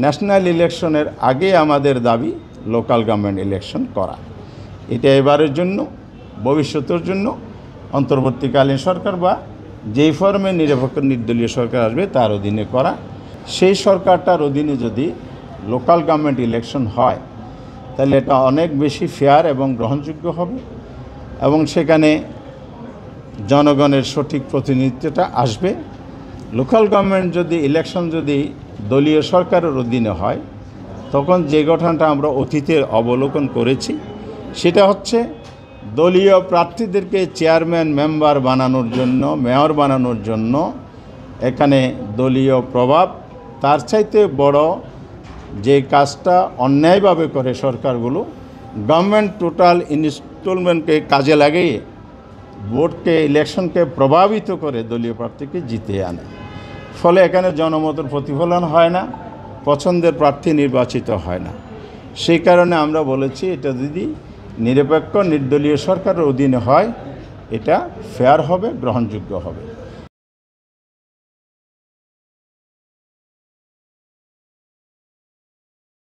National ইলেকশনের আগে আমাদের দাবি লোকাল গভর্নমেন্ট ইলেকশন করা। এটা এবারের জন্য, ভবিষ্যতের জন্য অন্তর্বর্তীকালীন সরকার বা যেই ফর্মে নিরপেক্ষ নির্দলীয় সরকার আসবে তার অধীনে করা। সেই সরকারটার অধীনে যদি লোকাল গভর্নমেন্ট ইলেকশন হয় তাহলে এটা অনেক বেশি ফেয়ার এবং গ্রহণযোগ্য হবে এবং সেখানে জনগণের সঠিক প্রতিনিধিত্বটা আসবে। লোকাল গভর্নমেন্ট যদি ইলেকশন যদি দলীয় সরকারের অধীনে হয় তখন যে ঘটনাটা আমরা অতীতে অবলোকন করেছি সেটা হচ্ছে দলীয় প্রার্থীদেরকে চেয়ারম্যান মেম্বার বানানোর জন্য, মেয়র বানানোর জন্য এখানে দলীয় প্রভাব, তার চাইতে বড় যে কাজটা অন্যায়ভাবে করে সরকারগুলো, গভর্নমেন্ট টোটাল ইনস্টলমেন্টকে কাজে লাগিয়ে ভোটকে, ইলেকশনকে প্রভাবিত করে দলীয় প্রার্থীকে জিতিয়ে আনে। ফলে এখানে জনমতের প্রতিফলন হয় না, পছন্দের প্রার্থী নির্বাচিত হয় না। সেই কারণে আমরা বলেছি এটা যদি নিরপেক্ষ নির্দলীয় সরকারের অধীনে হয় এটা ফেয়ার হবে, গ্রহণযোগ্য হবে।